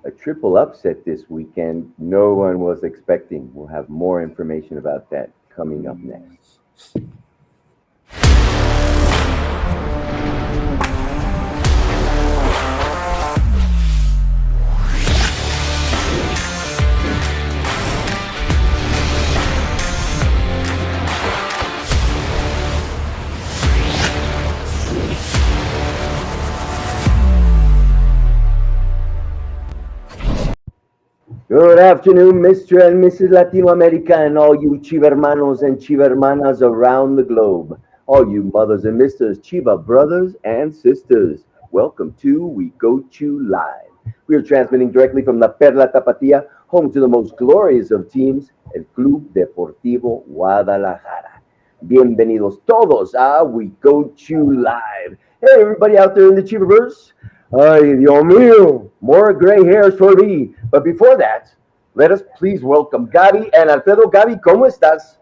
a triple upset this weekend. No one was expecting. We'll have more information about that coming up next. Good afternoon, Mr. and Mrs. Latino America, and all you Chivermanos and Chivermanas around the globe. All you mothers and misters, Chiva brothers and sisters. Welcome to We Go Chew Live. We are transmitting directly from La Perla Tapatia, home to the most glorious of teams, el Club Deportivo Guadalajara. Bienvenidos todos a We Go Chew Live. Hey, everybody out there in the Chiververse. Ay, Dios mío, more gray hairs for me. But before that, let us please welcome Gaby and Alfredo. Gaby, ¿cómo estás?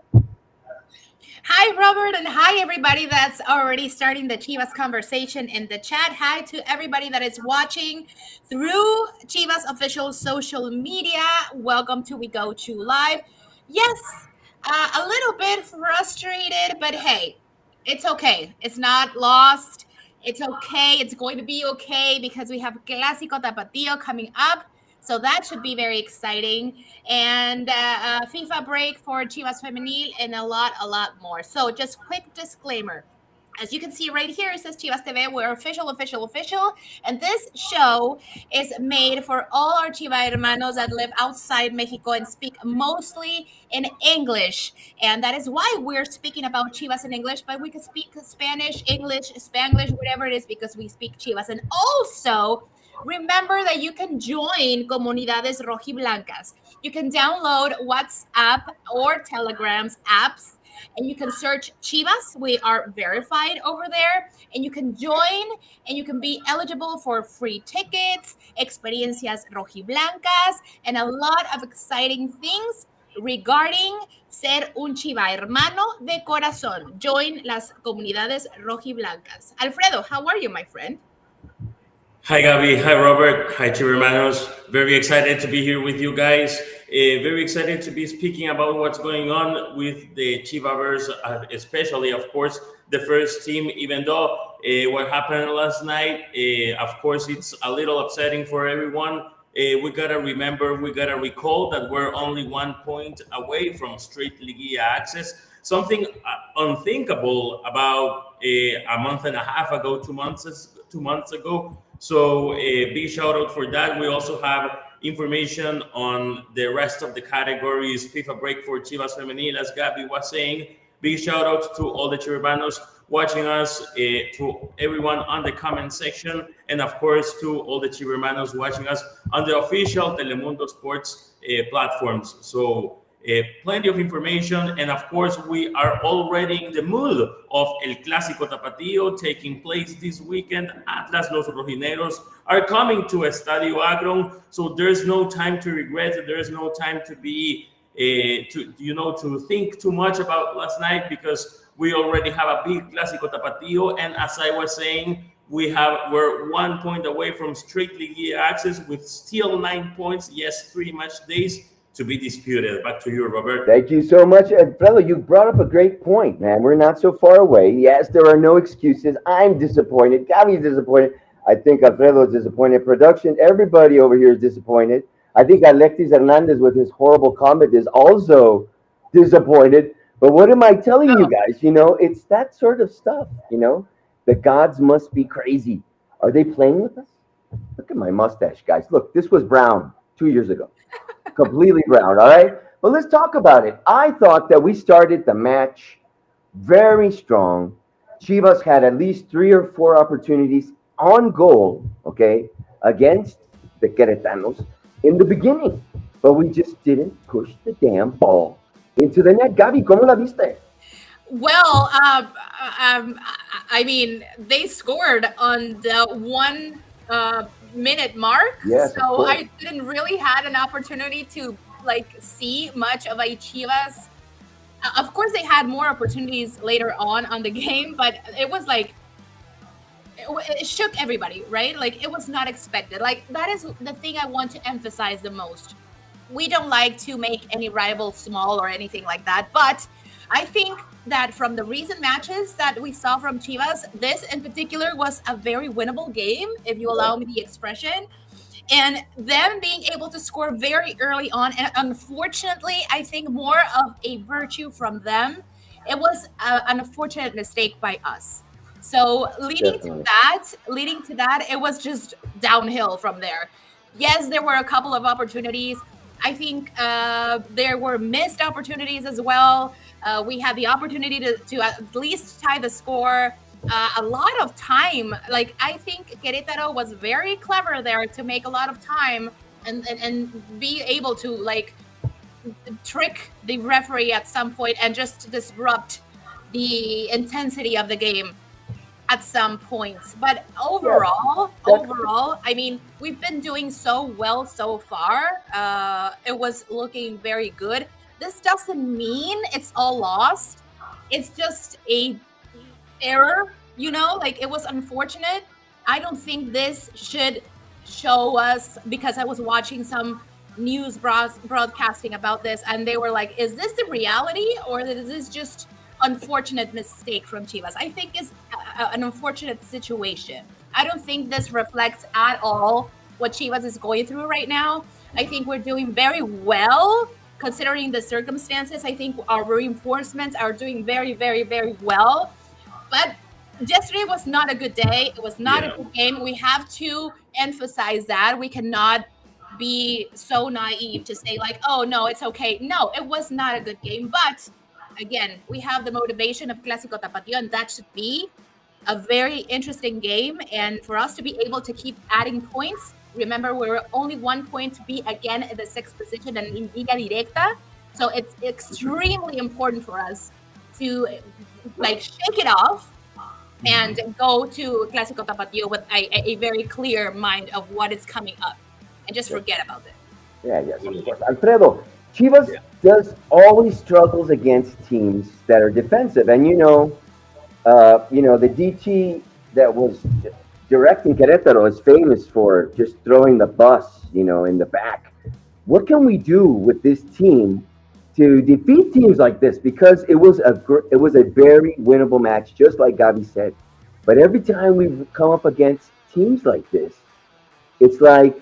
Hi, Robert, and hi, everybody that's already starting the Chivas conversation in the chat. Hi to everybody that is watching through Chivas official social media. Welcome to We Go To Live. Yes, a little bit frustrated, but hey, it's okay. It's not lost. It's okay. It's going to be okay because we have Clásico Tapatío coming up. So that should be very exciting. And FIFA break for Chivas Femenil and a lot more. So just quick disclaimer. As you can see right here, it says Chivas TV. We're official. And this show is made for all our Chiva hermanos that live outside Mexico and speak mostly in English. And that is why we're speaking about Chivas in English, but we can speak Spanish, English, Spanglish, whatever it is, because we speak Chivas. And also, remember that you can join Comunidades Rojiblancas. You can download WhatsApp or Telegram's apps and you can search Chivas. We are verified over there, and you can join and you can be eligible for free tickets, experiencias rojiblancas, and a lot of exciting things regarding ser un Chiva hermano de corazón. Join las comunidades rojiblancas. Alfredo, how are you, my friend? Hi, Gabby. Hi, Robert. Hi, Chivermanos. Very excited to be here with you guys. Very excited to be speaking about what's going on with the Chivavers, especially, of course, the first team, even though what happened last night, of course, it's a little upsetting for everyone. We got to remember, we got to recall that we're only 1 point away from straight Liguilla access. Something unthinkable about a month and a half ago, 2 months ago. So a big shout out for that. We also have information on the rest of the categories. FIFA break for Chivas Femenil, as Gabby was saying. Big shout out to all the Chivermanos watching us, to everyone on the comment section, and of course to all the Chivermanos watching us on the official Telemundo Sports platforms. So plenty of information, and of course we are already in the mood of El Clásico Tapatío taking place this weekend. Atlas Los Rojineros are coming to Estadio Agron, so there's no time to regret. There's no time to be to think too much about last night, because we already have a big Clásico Tapatío, and as I was saying, we're 1 point away from straight Liguilla access with still 9 points. Yes, 3 match days to be disputed. Back to you, Robert. Thank you so much, Alfredo. You brought up a great point, man. We're not so far away. Yes, there are no excuses. I'm disappointed. Gaby's disappointed. I think Alfredo is disappointed. Production, everybody over here is disappointed. I think Alexis Hernandez, with his horrible comment, is also disappointed. But what am I telling you guys? It's that sort of stuff. The gods must be crazy. Are they playing with us? Look at my mustache, guys. Look, this was brown 2 years ago. Completely brown, all right? But let's talk about it. I thought that we started the match very strong. Chivas had at least 3 or 4 opportunities on goal, okay, against the Queretanos in the beginning. But we just didn't push the damn ball into the net. Gaby, ¿cómo la viste? Well, I mean, they scored on the 1 minute mark, Yes, so I didn't really had an opportunity to see much of a Chivas. Of course, they had more opportunities later on the game, but it was it shook everybody, right? Like it was not expected. Like that is the thing I want to emphasize the most. We don't like to make any rival small or anything like that, but I think that from the recent matches that we saw from Chivas, this in particular was a very winnable game, if you allow me the expression. And them being able to score very early on, and unfortunately, I think more of a virtue from them. It was an unfortunate mistake by us. So Definitely. leading to that, it was just downhill from there. Yes, there were a couple of opportunities. I think there were missed opportunities as well. We had the opportunity to at least tie the score. A lot of time. Like I think Querétaro was very clever there to make a lot of time and be able to like trick the referee at some point and just disrupt the intensity of the game at some points. But Yeah, overall, I mean, we've been doing so well so far. It was looking very good. This doesn't mean it's all lost. It's just a error, like it was unfortunate. I don't think this should show us, because I was watching some news broadcasting about this and they were like, is this the reality or is this just unfortunate mistake from Chivas? I think it's an unfortunate situation. I don't think this reflects at all what Chivas is going through right now. I think we're doing very well considering the circumstances. I think our reinforcements are doing very, very, very well. But yesterday was not a good day. It was not a Yeah. good game. We have to emphasize that. We cannot be so naive to say, like, oh, no, it's okay. No, it was not a good game. But again, we have the motivation of Clásico Tapatío, and that should be a very interesting game. And for us to be able to keep adding points, remember, we're only 1 point to be again in the sixth position and in Liga Directa. So it's extremely important for us to like shake it off and go to Clásico Tapatío with a very clear mind of what is coming up and just forget about it. yeah, yes, of course. Alfredo, Chivas does always struggles against teams that are defensive, and the DT that was directing Querétaro is famous for just throwing the bus, in the back. What can we do with this team to defeat teams like this? Because it was a very winnable match, just like Gabi said. But every time we've come up against teams like this, it's like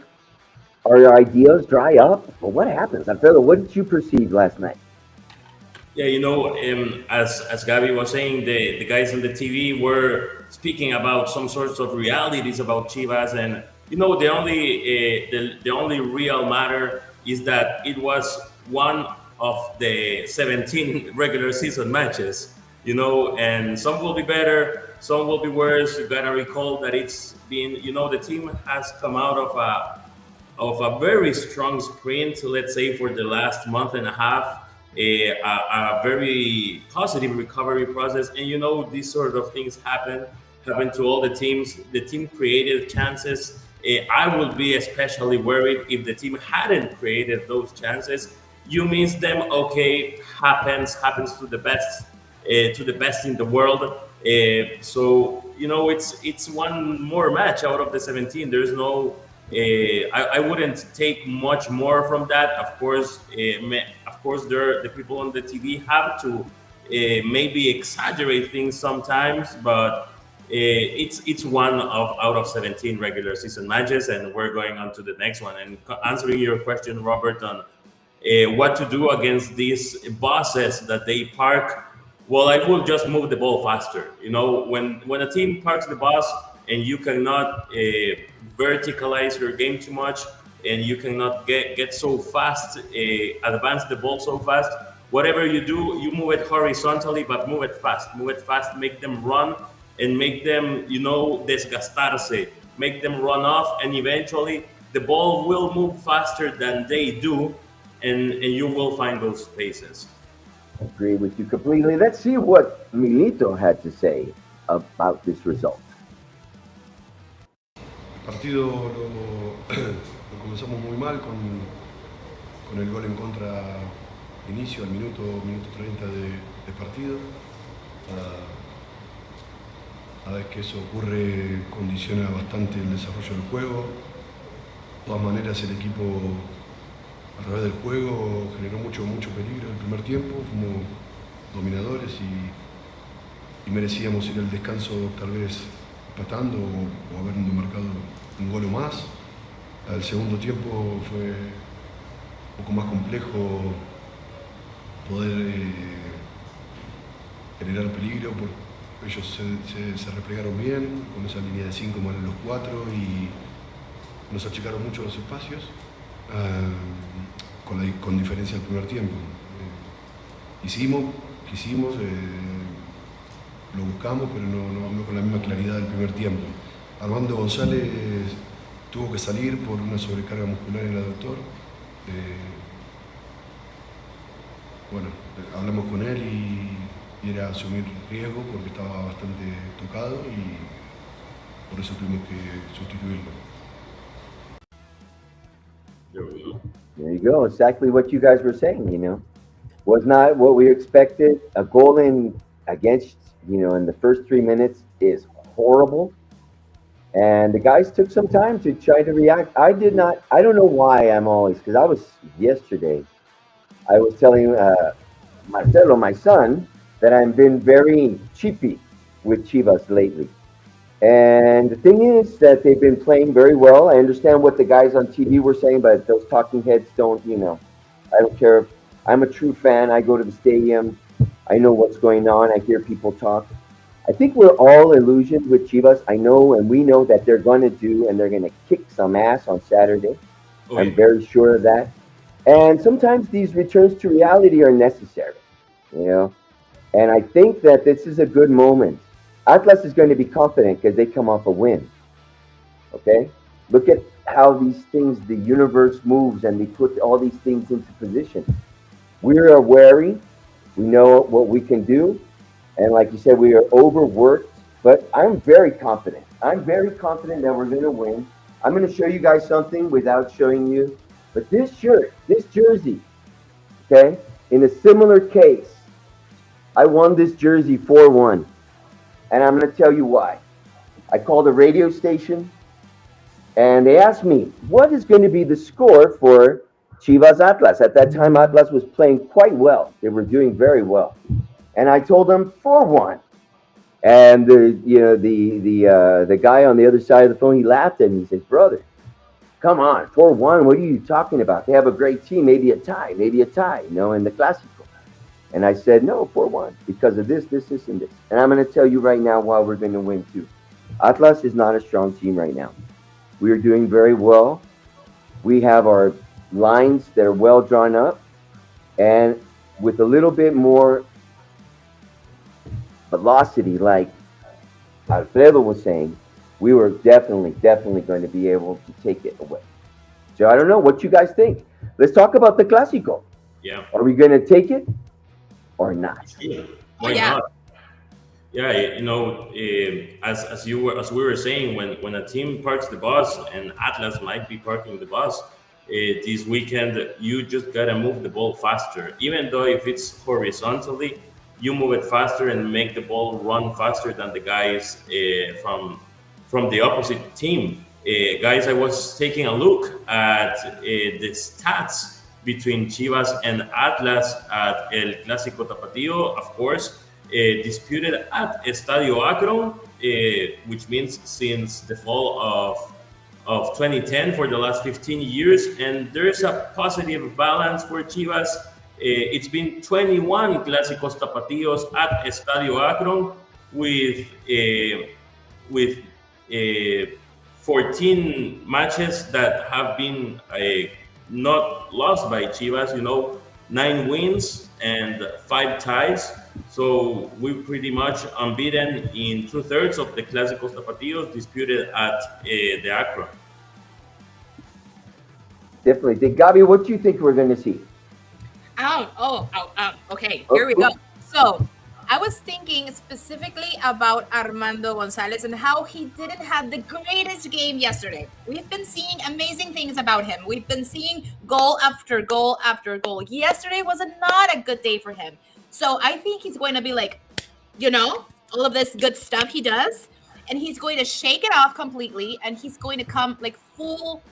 our ideas dry up. Or what happens? Alfredo, what did you perceive last night? Yeah, as Gabby was saying, the guys on the TV were speaking about some sorts of realities about Chivas, and the only real matter is that it was one of the 17 regular season matches. And some will be better, some will be worse. You gotta recall that it's been, the team has come out of a very strong sprint, let's say, for the last month and a half, a very positive recovery process. And these sort of things happen to all the teams. The team created chances. I would be especially worried if the team hadn't created those chances. You miss them, okay, happens to the best in the world. So it's one more match out of the 17. There's no I wouldn't take much more from that. Of course, the people on the TV have to maybe exaggerate things sometimes, but it's one of out of 17 regular season matches, and we're going on to the next one. And answering your question, Robert, on what to do against these buses that they park. Well, I will just move the ball faster. When a team parks the bus and you cannot verticalize your game too much, and you cannot get so fast, advance the ball so fast. Whatever you do, you move it horizontally, but move it fast. Move it fast. Make them run and make them, desgastarse. Make them run off, and eventually the ball will move faster than they do, and you will find those spaces. Agree with you completely. Let's see what Milito had to say about this result. El partido lo comenzamos muy mal con el gol en contra inicio al minuto 30 de partido. Cada vez que eso ocurre condiciona bastante el desarrollo del juego. De todas maneras el equipo a través del juego generó mucho peligro en el primer tiempo, fuimos dominadores y merecíamos ir al descanso tal vez empatando o habiendo marcado un gol o más. Al segundo tiempo fue un poco más complejo poder generar peligro, porque ellos se replegaron bien con esa línea de 5 más los 4 y nos achicaron mucho los espacios, con diferencia del primer tiempo. Quisimos, lo buscamos, pero no con la misma claridad del primer tiempo. Armando González tuvo que salir por una sobrecarga muscular en el aductor. Bueno, hablamos con él y era asumir riesgo porque estaba bastante tocado y por eso tuvimos que sustituirlo. There you go. Exactly what you guys were saying, Was not what we expected. A goal against, in the first 3 minutes is horrible. And the guys took some time to try to react. I don't know why because I was yesterday, I was telling Marcelo, my son, that I've been very cheapy with Chivas lately. And the thing is that they've been playing very well. I understand what the guys on TV were saying, but those talking heads don't, I don't care. I'm a true fan. I go to the stadium. I know what's going on. I hear people talk. I think we're all illusioned with Chivas. I know, and we know that they're going to kick some ass on Saturday. Oh, I'm yeah. very sure of that. And sometimes these returns to reality are necessary, you know. And I think that this is a good moment. Atlas is going to be confident because they come off a win. Okay? Look at how these things, the universe moves and they put all these things into position. We are wary. We know what we can do. And like you said, we are overworked. But I'm very confident. I'm very confident that we're going to win. I'm going to show you guys something without showing you. But this shirt, this jersey, okay, in a similar case, I won this jersey 4-1. And I'm going to tell you why. I called a radio station and they asked me, what is going to be the score for Chivas Atlas? At that time, Atlas was playing quite well. They were doing very well. And I told them 4-1. And the guy on the other side of the phone, he laughed at me. He says, brother, come on, 4-1. What are you talking about? They have a great team, maybe a tie, in the Clásico. And I said, no, 4-1, because of this, and this. And I'm going to tell you right now why we're going to win too. Atlas is not a strong team right now. We are doing very well. We have our lines that are well drawn up. And with a little bit more velocity, like Alfredo was saying, we were definitely going to be able to take it away. So I don't know what you guys think. Let's talk about the Clásico. Yeah. Are we going to take it or not? Why not? Yeah, as we were saying, when a team parks the bus, and Atlas might be parking the bus this weekend, you just gotta move the ball faster. Even though if it's horizontally, you move it faster and make the ball run faster than the guys from the opposite team. Guys, I was taking a look at the stats between Chivas and Atlas at El Clásico Tapatío, of course, disputed at Estadio Akron, which means since the fall of 2010 for the last 15 years. And there's a positive balance for Chivas. It's been 21 Clásicos Tapatíos at Estadio Akron with 14 matches that have been not lost by Chivas, 9 wins and 5 ties. So we're pretty much unbeaten in 2/3 of the Clásicos Tapatíos disputed at the Akron. Definitely. Gabi, what do you think we're going to see? Okay, here we go. So I was thinking specifically about Armando Gonzalez and how he didn't have the greatest game yesterday. We've been seeing amazing things about him. We've been seeing goal after goal after goal. Yesterday was not a good day for him. So I think he's going to be like, all of this good stuff he does and he's going to shake it off completely, and he's going to come like full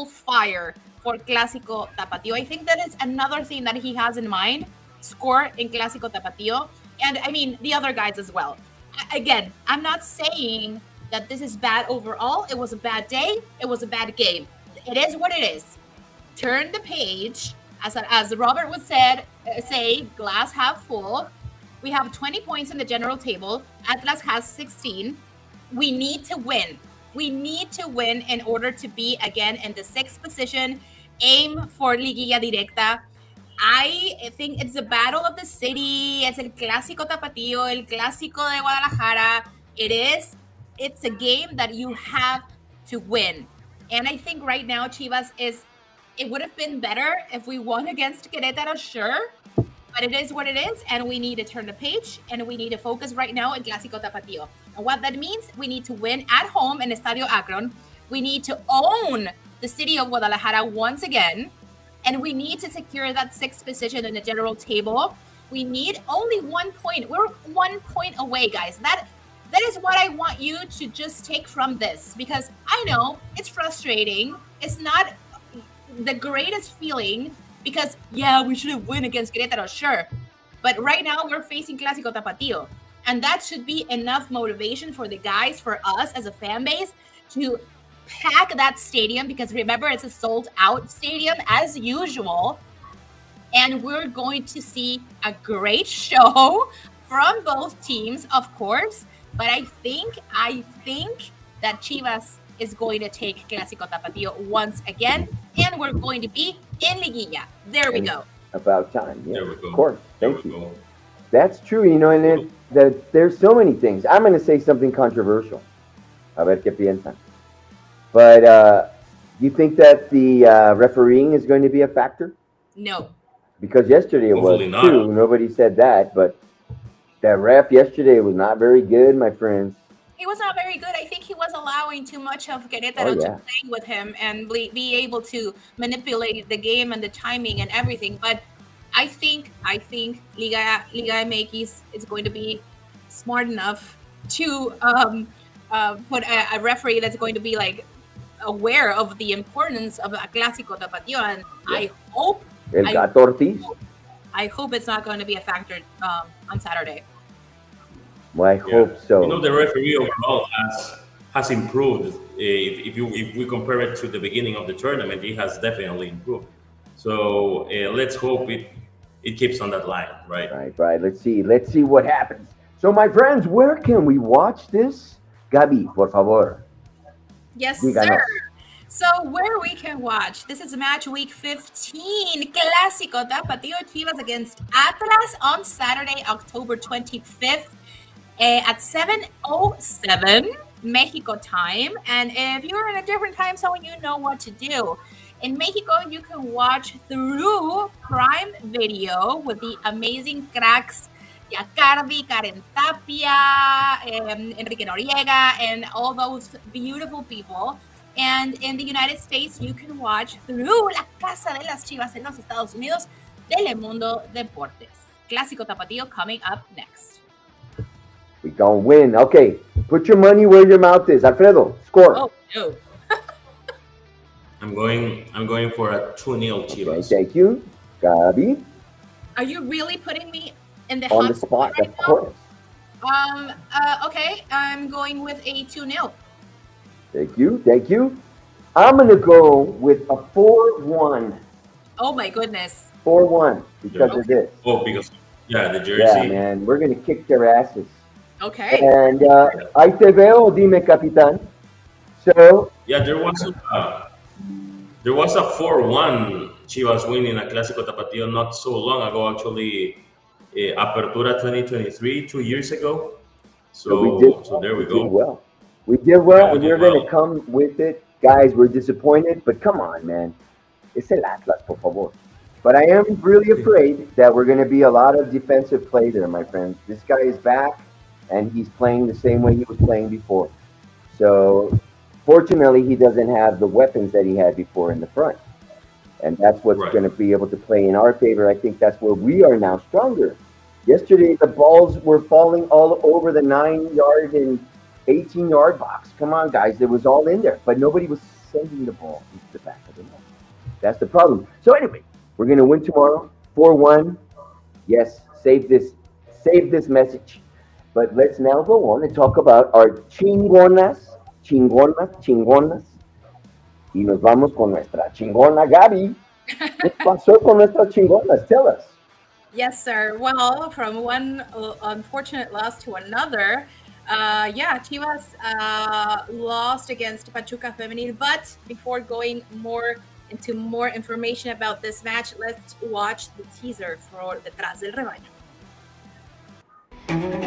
fire for Clásico Tapatío. I think that is another thing that he has in mind, score in Clásico Tapatío, and I mean the other guys as well. Again, I'm not saying that this is bad overall. It was a bad day. It was a bad game. It is what it is. Turn the page, as Robert would say, glass half full. We have 20 points in the general table. Atlas has 16. We need to win. We need to win in order to be again in the 6th position. Aim for Liguilla Directa. I think it's the battle of the city. It's el Clásico Tapatío, el Clásico de Guadalajara. It's a game that you have to win. And I think right now Chivas it would have been better if we won against Querétaro, sure. But it is what it is, and we need to turn the page, and we need to focus right now on Clásico Tapatío. And what that means, we need to win at home in Estadio Akron. We need to own the city of Guadalajara once again, and we need to secure that 6th position in the general table. We need only 1 point. We're 1 point away, guys. That is what I want you to just take from this, because I know it's frustrating. It's not the greatest feeling, because we should have won against Querétaro, sure. But right now we're facing Clásico Tapatío. And that should be enough motivation for the guys, for us as a fan base, to pack that stadium, because remember, it's a sold out stadium as usual. And we're going to see a great show from both teams, of course. But I think that Chivas is going to take Clásico Tapatío once again, and we're going to be in Liguilla. There we go. About time. Yeah, There we go. of course. There Thank we you. go. That's true. And there's so many things. I'm going to say something controversial. A ver qué piensan. But you think that the refereeing is going to be a factor? No. Because yesterday it was Hopefully not. too. Nobody said that, but that ref yesterday was not very good, my friends. He was not very good. I think he was allowing too much of Querétaro to play with him and be able to manipulate the game and the timing and everything. But I think Liga MX is going to be smart enough to put a referee that's going to be like aware of the importance of a Clásico Tapatío, and I hope El Gato Ortiz. I hope it's not going to be a factor on Saturday. Well, I hope so. The referee overall has improved. If we compare it to the beginning of the tournament, he has definitely improved. So let's hope it keeps on that line, right? Right. Let's see what happens. So, my friends, where can we watch this? Gabi, por favor. Yes, Díganos. sir. So where we can watch, this is match week 15, Clásico Tapatío Chivas against Atlas on Saturday, October 25th at 7:07 Mexico time. And if you're in a different time zone, you know what to do. In Mexico, you can watch through Prime Video with the amazing cracks Yacardi, Karen Tapia, Enrique Noriega, and all those beautiful people. And in the United States, you can watch through La Casa de las Chivas en los Estados Unidos, Telemundo Deportes. Clásico Tapatío coming up next. We gonna win. Okay, put your money where your mouth is. Alfredo, score. Oh, no. I'm going for a 2-0 Chivas. Okay, thank you. Gabi, Are you really putting me in the on hot the spot, right of now? course. Okay, I'm going with a 2-0. Thank you. I'm gonna go with a 4-1. Oh my goodness. 4-1 because of this. Oh, because the jersey. Yeah, man, we're gonna kick their asses. Okay. And ahí te veo, dime, capitán. So, there was a 4-1 Chivas win in a Clásico Tapatío not so long ago, actually, Apertura 2023, 2 years ago. So there we go. We did well, and we're going to come with it. Guys, we're disappointed, but come on, man. Es el Atlas, por favor. But I am really afraid that we're going to be a lot of defensive play there, my friends. This guy is back, and he's playing the same way he was playing before. So, fortunately, he doesn't have the weapons that he had before in the front. And that's what's going to be able to play in our favor. I think that's where we are now stronger. Yesterday, the balls were falling all over the 9-yard and 18-yard box. Come on, guys. It was all in there, but nobody was sending the ball into the back of the net. That's the problem. So anyway, we're going to win tomorrow, 4-1. Yes, save this message. But let's now go on and talk about our chingonas, chingonas, chingonas. Y nos vamos con nuestra chingona Gaby. ¿Qué pasó con nuestras chingonas? Tell us. Yes, sir. Well, from one unfortunate loss to another, yeah, Chivas lost against Pachuca Femenil. But before going into more information about this match, let's watch the teaser for Detrás del Rebaño.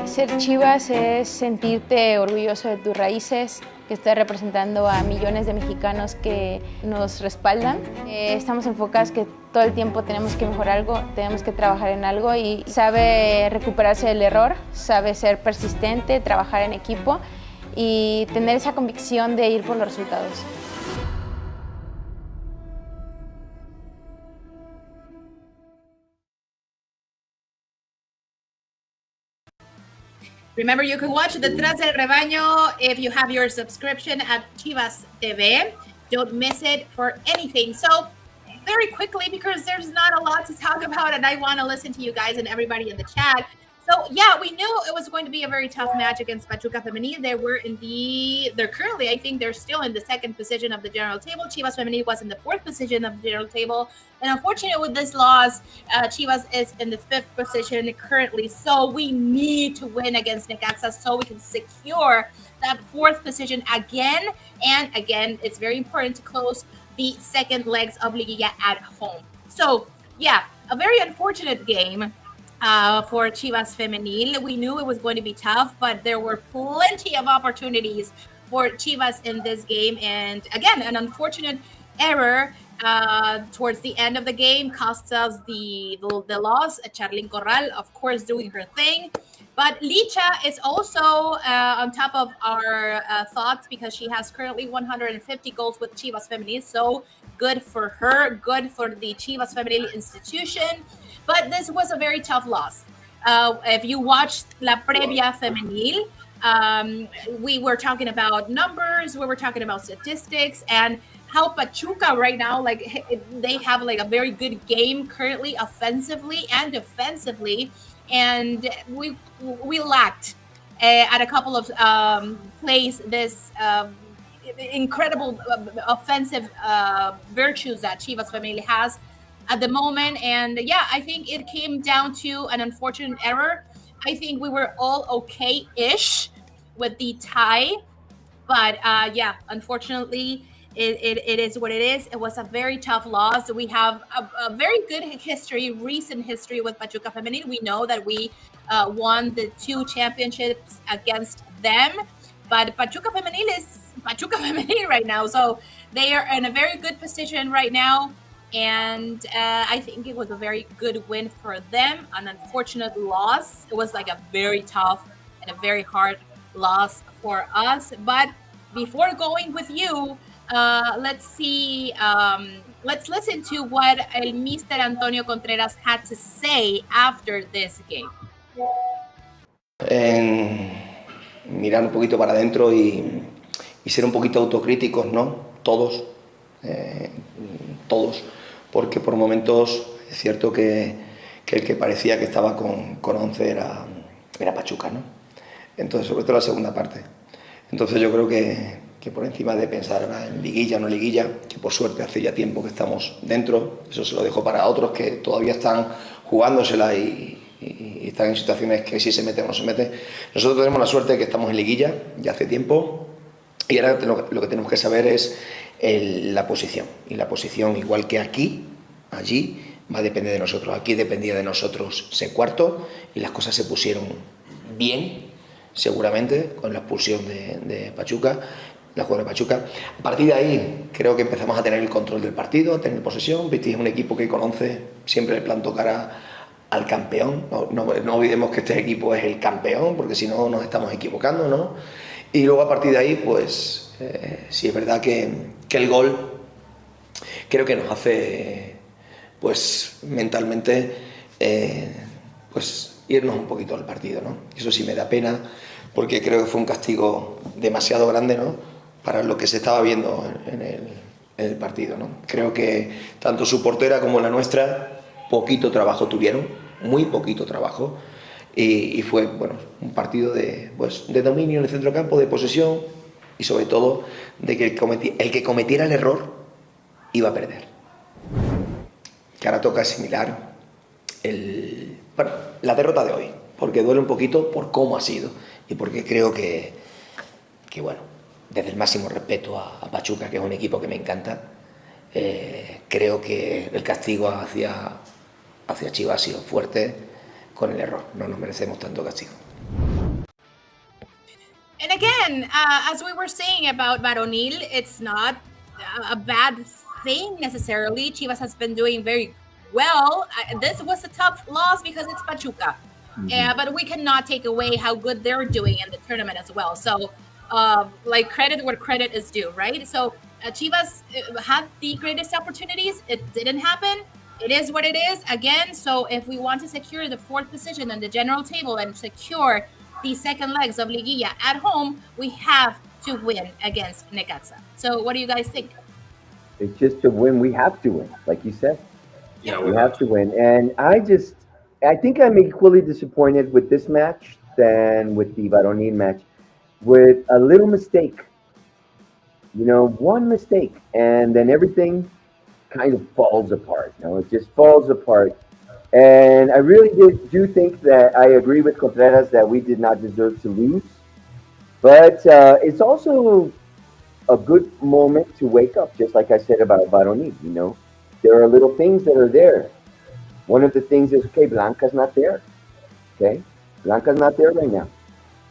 Ser Chivas es sentirte orgulloso de tus raíces, que estés representando a millones de mexicanos que nos respaldan. Estamos enfocados que todo el tiempo tenemos que mejorar algo, tenemos que trabajar en algo y sabe recuperarse del error, sabe ser persistente, trabajar en equipo y tener esa convicción de ir por los resultados. Remember, you can watch Detrás del Rebaño if you have your subscription at Chivas TV. Don't miss it for anything. So, very quickly, because there's not a lot to talk about, and I want to listen to you guys and everybody in the chat. So, yeah, we knew it was going to be a very tough match against Pachuca Femenil. They're currently, I think they're still in the second position of the general table. Chivas Femenil was in the fourth position of the general table. And unfortunately, with this loss, Chivas is in the fifth position currently. So we need to win against Necaxa so we can secure that fourth position again. And again, it's very important to close the second legs of Liguilla at home. So, yeah, a very unfortunate game for Chivas Femenil. We knew it was going to be tough, but there were plenty of opportunities for Chivas in this game. And again, an unfortunate error towards the end of the game cost us the loss. Charlyn Corral, of course, doing her thing. But Licha is also on top of our thoughts because she has currently 150 goals with Chivas Femenil. So good for her, good for the Chivas Femenil institution. But this was a very tough loss. If you watched La Previa Femenil, we were talking about numbers, we were talking about statistics, and how Pachuca right now, they have like a very good game currently, offensively and defensively, and we lacked at a couple of plays this incredible offensive virtues that Chivas Femenil has at the moment. And yeah, I think it came down to an unfortunate error. I think we were all okay-ish with the tie, but yeah, unfortunately, it is what it is. It was a very tough loss. We have a very good recent history with Pachuca Femenil. We know that we won the 2 championships against them, but Pachuca Femenil is Pachuca Femenil right now, so they are in a very good position right now. And I think it was a very good win for them. An unfortunate loss. It was like a very tough and a very hard loss for us. But before going with you, let's see. Let's listen to what el Mr. Antonio Contreras had to say after this game. Mirar un poquito para adentro y ser un poquito autocríticos, ¿no? Todos. Porque por momentos es cierto que el que parecía que estaba con 11 era Pachuca, ¿no? Entonces, sobre todo la segunda parte. Entonces yo creo que por encima de pensar en liguilla o no liguilla, que por suerte hace ya tiempo que estamos dentro, eso se lo dejo para otros que todavía están jugándosela y están en situaciones que si se mete o no se mete. Nosotros tenemos la suerte de que estamos en liguilla ya hace tiempo y ahora lo que tenemos que saber es la posición. Y la posición, igual que allí va a depender de nosotros. Aquí dependía de nosotros ser cuarto y las cosas se pusieron bien, seguramente, con la expulsión de Pachuca, la jugadora de Pachuca. A partir de ahí creo que empezamos a tener el control del partido, a tener posesión. Viste, es un equipo que con 11 siempre le plantó cara al campeón. No olvidemos que este equipo es el campeón, porque si no nos estamos equivocando, ¿no? Y luego a partir de ahí, pues sí es verdad que el gol creo que nos hace, pues mentalmente, pues irnos un poquito al partido, ¿no? Eso sí me da pena porque creo que fue un castigo demasiado grande, ¿no?, para lo que se estaba viendo en el partido, ¿no? Creo que tanto su portera como la nuestra poquito trabajo tuvieron, muy poquito trabajo, y fue, bueno, un partido de dominio en el centrocampo, de posesión, y sobre todo de que el que cometiera el error iba a perder. Que ahora toca asimilar la derrota de hoy, porque duele un poquito por cómo ha sido y porque creo que bueno, desde el máximo respeto a Pachuca, que es un equipo que me encanta, creo que el castigo hacia Chivas ha sido fuerte con el error. No nos merecemos tanto castigo. And again, as we were saying about Varonil, it's not a bad thing necessarily. Chivas has been doing very well. This was a tough loss because it's Pachuca. But we cannot take away how good they're doing in the tournament as well. So, like, credit where credit is due, right? So, Chivas had the greatest opportunities. It didn't happen. It is what it is again. So, if we want to secure the fourth position on the general table and secure the second legs of Liguilla at home, we have to win against Necaxa. So, what do you guys think? It's just to win. We have to win, like you said. Yeah, We have to win. And I think I'm equally disappointed with this match than with the Varonil match, with a little mistake. One mistake, and then everything kind of falls apart. It just falls apart. And I really do think that I agree with Contreras that we did not deserve to lose. But it's also a good moment to wake up, just like I said about Varonil. There are little things that are there. One of the things is, okay, Blanca's not there. Okay? Blanca's not there right now.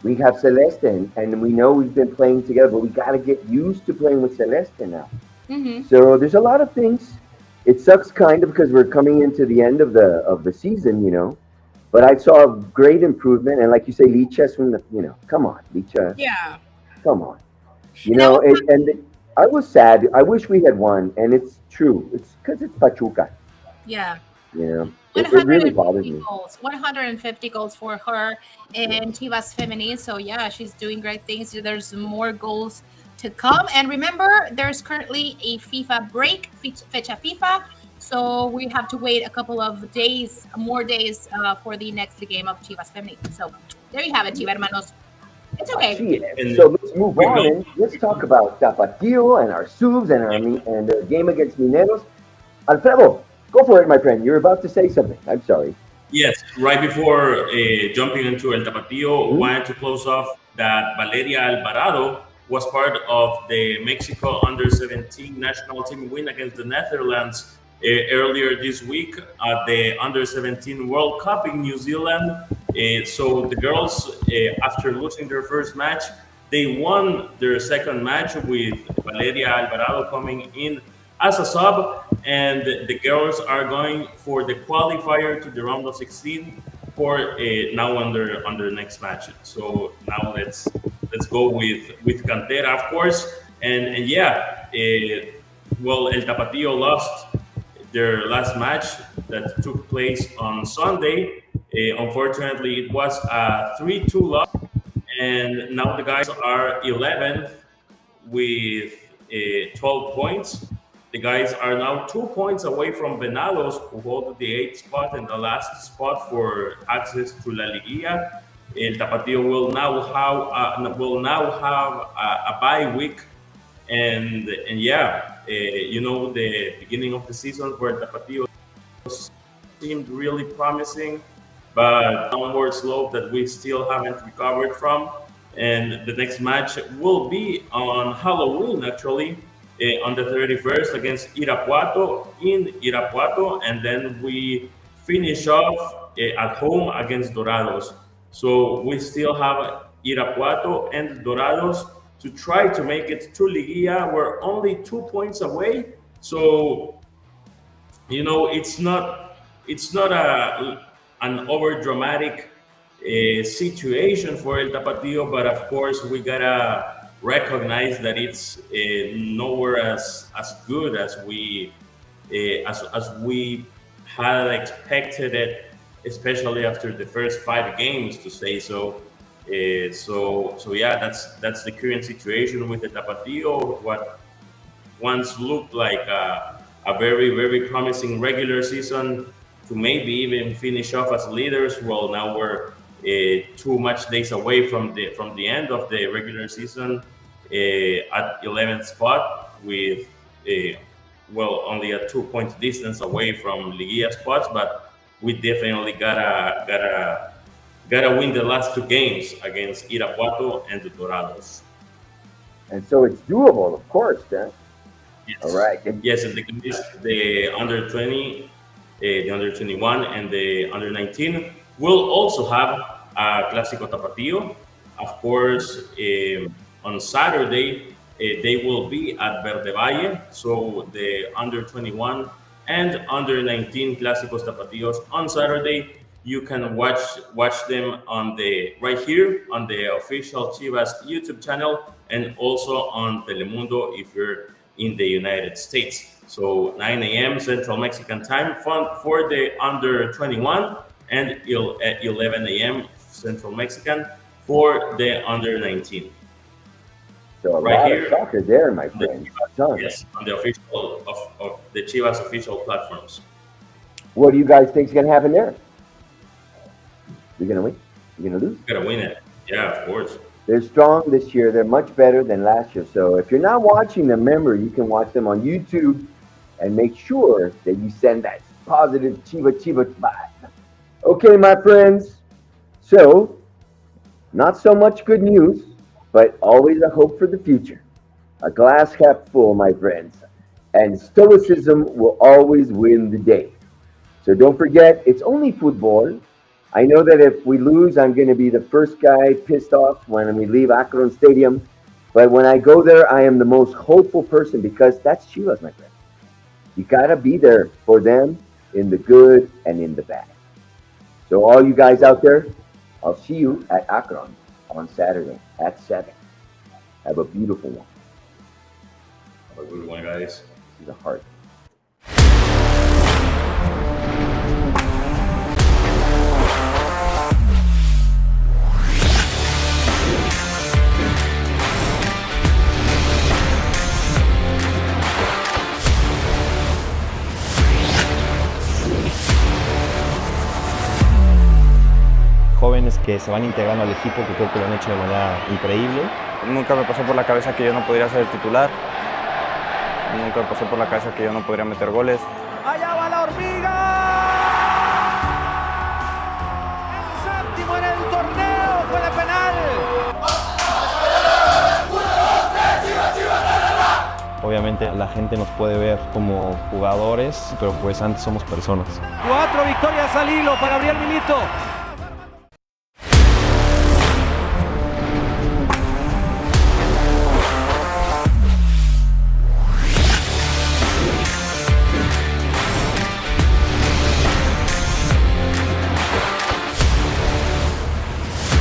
We have Celeste, and we know we've been playing together, but we got to get used to playing with Celeste now. So there's a lot of things. It sucks kind of because we're coming into the end of the season, but I saw a great improvement. And like you say, Licha's from come on, Licha, Yeah. come on. Now, I was sad. I wish we had won, and it's true. It's because it's Pachuca. yeah. It really bothers 150 me. goals, 150 goals for her in Chivas Femenil. So yeah, she's doing great things. There's more goals to come. And remember, there's currently a FIFA break, fecha FIFA. So we have to wait a couple of days, more days, for the next game of Chivas Femenil. So there you have it, Chiva Hermanos. It's okay. And So let's move we on know- and let's talk about Tapatío and our Subs and the game against Mineros. Alfredo, go for it, my friend. You're about to say something. I'm sorry. Yes, right before jumping into El Tapatío, wanted to close off that Valeria Alvarado was part of the Mexico under-17 national team win against the Netherlands earlier this week at the under-17 World Cup in New Zealand. So the girls, after losing their first match, they won their second match with Valeria Alvarado coming in as a sub, and the girls are going for the qualifier to the round of 16 for now under next match. So now let's go with Cantera, of course, and yeah, well, El Tapatío lost their last match that took place on Sunday. Unfortunately, it was a 3-2 loss, and now the guys are 11th with 12 points. The guys are now 2 points away from Venados, who hold the 8th spot and the last spot for access to La Liguilla. El Tapatío will now have a bye week, and yeah, the beginning of the season for El Tapatío seemed really promising, but downward slope that we still haven't recovered from. And the next match will be on Halloween, actually, on the 31st against Irapuato in Irapuato, and then we finish off at home against Dorados. So we still have Irapuato and Dorados to try to make it to Liguilla. We're only 2 points away, so it's not an over dramatic situation for El Tapatío, but of course we gotta recognize that it's nowhere as good as we had expected it, especially after the first 5 games, to say so. So yeah, that's the current situation with the Tapatío. What once looked like a very promising regular season to maybe even finish off as leaders. Well, now we're 2 match days away from the end of the regular season at 11th spot with only a 2 point distance away from Liguilla spots, but we definitely gotta win the last 2 games against Irapuato and the Dorados. And so it's doable, of course, then. Yes. All right. Yes, and the under 20, the under 21, and the under 19 will also have a Clásico Tapatío. Of course, on Saturday they will be at Verde Valle. So the under 21 and under 19 Clásicos Tapatíos on Saturday. You can watch them on right here on the official Chivas YouTube channel and also on Telemundo if you're in the United States. So 9 a.m. Central Mexican time for the under 21 and at 11 a.m. Central Mexican for the under 19. So lot of soccer there, my friend. Yes, on the official of the Chivas official platforms. What do you guys think is going to happen there? You're going to win? You're going to lose? You're going to win it. Yeah, of course. They're strong this year. They're much better than last year. So if you're not watching them, remember, you can watch them on YouTube and make sure that you send that positive Chiva vibe. Okay, my friends. So, not so much good news, but always a hope for the future. A glass half full, my friends. And stoicism will always win the day. So don't forget, it's only football. I know that if we lose, I'm going to be the first guy pissed off when we leave Akron Stadium. But when I go there, I am the most hopeful person because that's Chivas, my friend. You got to be there for them in the good and in the bad. So all you guys out there, I'll see you at Akron on Saturday at 7. Have a beautiful one. Have a good one, guys. See the heart. Jóvenes que se van integrando al equipo, que creo que lo han hecho de manera increíble. Nunca me pasó por la cabeza que yo no podría ser el titular. Nunca me pasó por la cabeza que yo no podría meter goles. ¡Allá va la hormiga! El séptimo en el torneo fue de penal. Obviamente la gente nos puede ver como jugadores, pero pues antes somos personas. 4 victorias al hilo para Gabriel Milito.